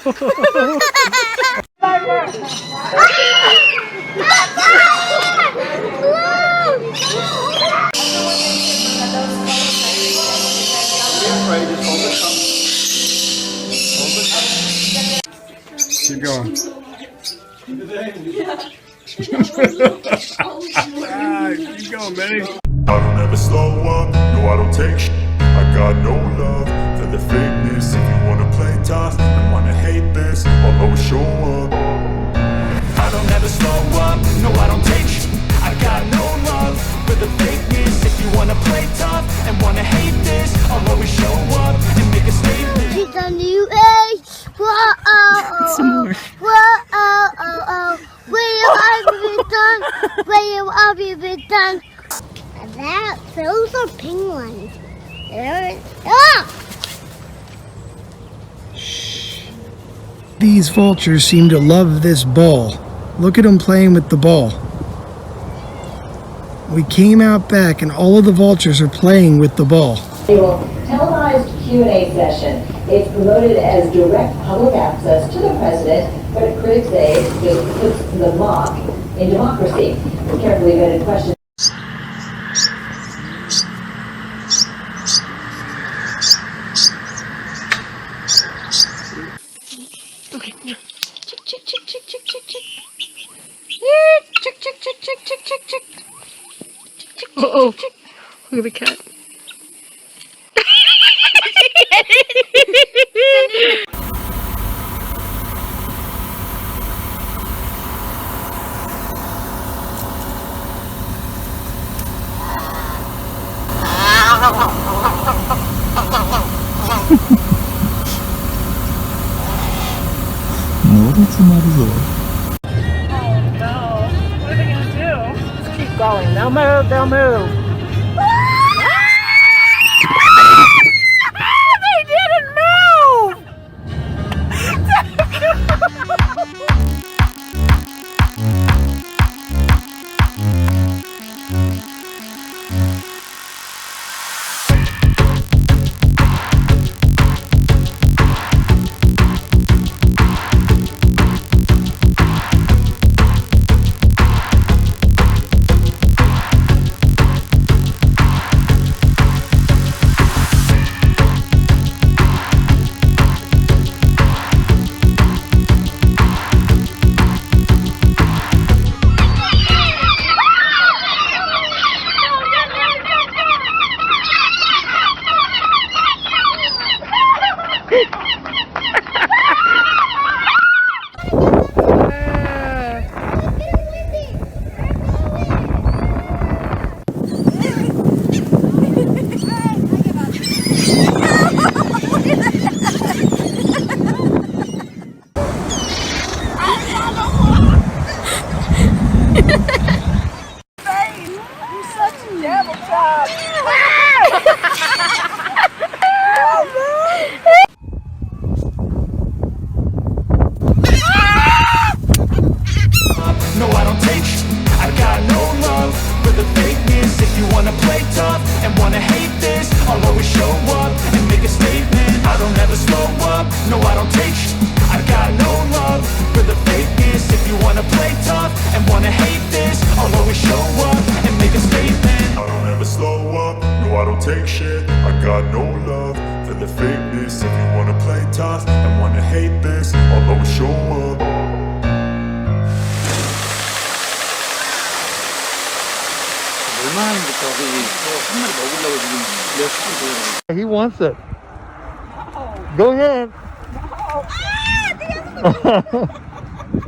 Keep going. Keep going, baby. I don't ever slow up, no I don't take shit. I got no love for the fakeness. If you wanna play tough and wanna hate this, I'll always show up. I don't ever slow up, no I don't take shit. I got no love for the fakeness. If you wanna play tough and wanna hate this, I'll always show up and make a statement. It's a new age. Whoa, Some more. whoa, where have you been done? Where have you been done? Those are penguins. These vultures seem to love this ball. Look at them playing with the ball. We came out back and all of the vultures are playing with the ball. Televised Q&A session. It's promoted as direct public access to the president, but critics say it just puts the mock in democracy. The carefully vetted questions. Okay. Chick, chick, chick, chick, chick, chick, chick. Chick, chick, chick, chick, chick, chick, chick. Oh, look at the cat. No, that's not as well. Going. They'll move, they'll move. They didn't move! No, I don't take shit. I got no love for the fakeness. If you wanna play tough and wanna hate this, I'll always show up and make a statement. I don't ever slow up, no I don't take shit. I got no love for the fakeness. If you wanna play tough and wanna hate this, I'll always show up and make a statement. I don't ever slow up, no I don't take shit. I got no love for the fakeness. If you wanna play tough and wanna hate this, I'll always show up. He wants it. Go ahead.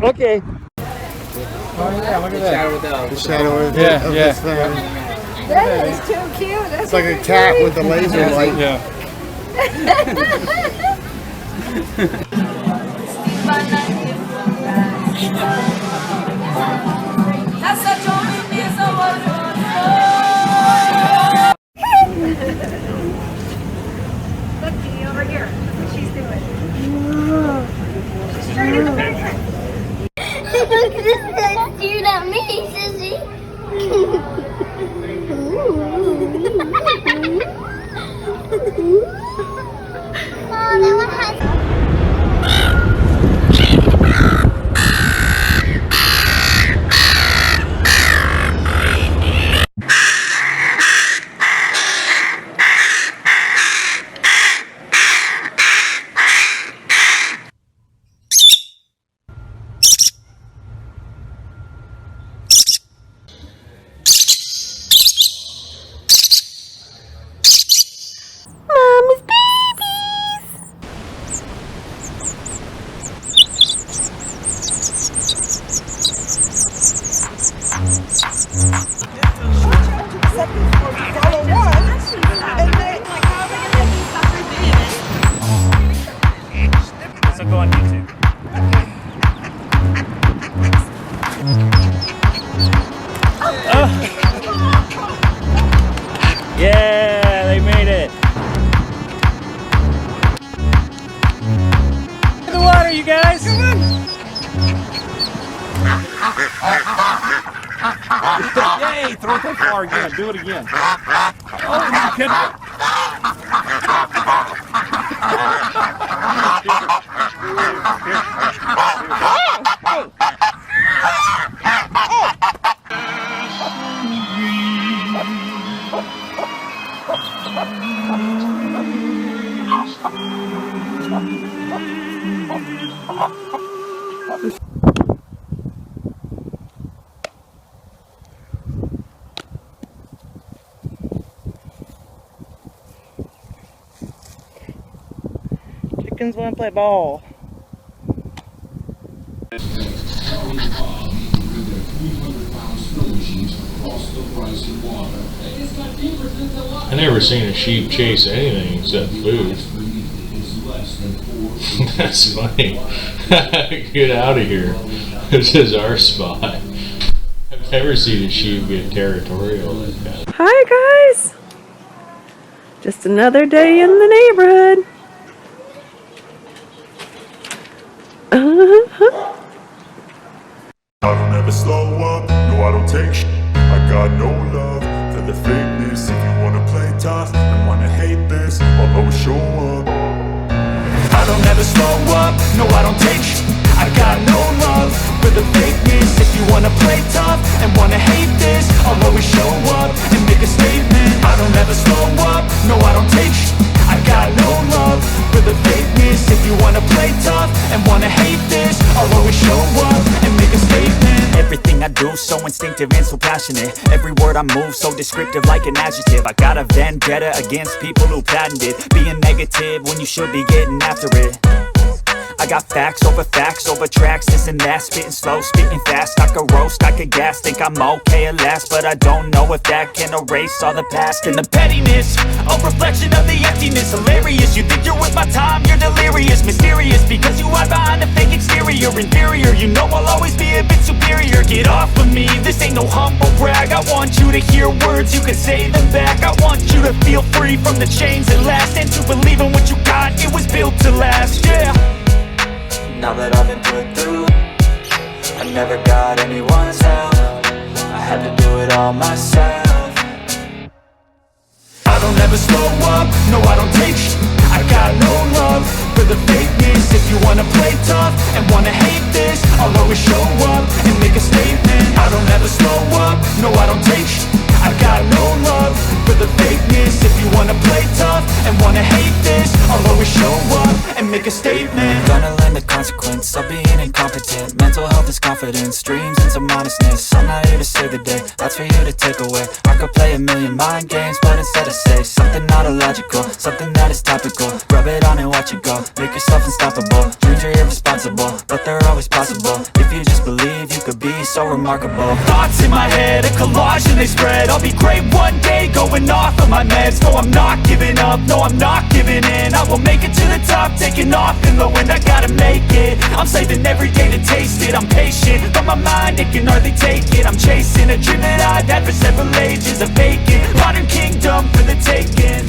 Okay. Oh yeah, look at that. The shadow of this thing. That is too cute. That's It's like a cat with a laser light. Yeah. Look, Jeannie, over here. Look what she's doing. She's trying to do it. Look at this guy staring at me, sissy. Oh, that one has... This will go on YouTube. Yeah, they made it. In the water, you guys. Come on. Yay, throw it that far again. Do it again. Oh, you kidding? Chickens want to play ball. I never seen a sheep chase anything except food. That's funny. Get out of here. This is our spot. I've never seen a sheep get territorial like that. Hi guys! Just another day in the neighborhood. I don't ever slow up, no I don't take sh**. I got no love for the fakeness. If you wanna play tough and wanna hate this, I'll always show up. I don't ever slow up, no I don't take sh**. I got no love for the fakeness. If you wanna play tough and wanna hate this, I'll always show up and make a statement. I don't ever slow up, no I don't take sh**. I got no love for the fakeness. If you wanna play tough and wanna hate this, I'll always show up and make a statement. Everything I do so instinctive and so passionate. Every word I move so descriptive like an adjective. I got a vendetta against people who patented being negative when you should be getting after it. I got facts over tracks, this and that. Spitting slow, spitting fast. I could roast, I could gas. Think I'm okay at last, but I don't know if that can erase all the past. And the pettiness, a reflection of the emptiness. Hilarious, you think you're with my time, you're delirious. Mysterious, because you hide behind a fake exterior. Inferior, you know I'll always be a bit superior. Get off of me, this ain't no humble brag. I want you to hear words, you can say them back. I want you to feel free from the chains that last, and to believe in what you got, it was built to last, yeah. Now that I've been put through, I never got anyone's help. I had to do it all myself. I don't ever slow up, no I don't take sh**. I got no love for the fakeness. If you wanna play tough and wanna hate this, I'll always show up and make a statement. I don't ever slow up, no I don't take sh**. I got no love for the fakeness. If you wanna play tough and wanna hate this, I'll always show up and make a statement. Gonna learn the consequence of being incompetent. Mental health is confidence, dreams and some honestness. I'm not here to save the day, that's for you to take away. I could play a million mind games, but instead I say something not illogical, something that is topical. Rub it on and watch it go, make yourself unstoppable. Dreams are irresponsible, but they're always possible. If you just believe, you could be so remarkable. Thoughts in my head, a collage and they spread. I'll be great one day, going off of my meds. No, I'm not giving up, no, I'm not giving in. I will make it to the top, taking off in the wind. I gotta make it, I'm saving every day to taste it. I'm patient, but my mind, it can hardly take it. I'm chasing a dream that I've had for several ages. A vacant modern kingdom for the taking.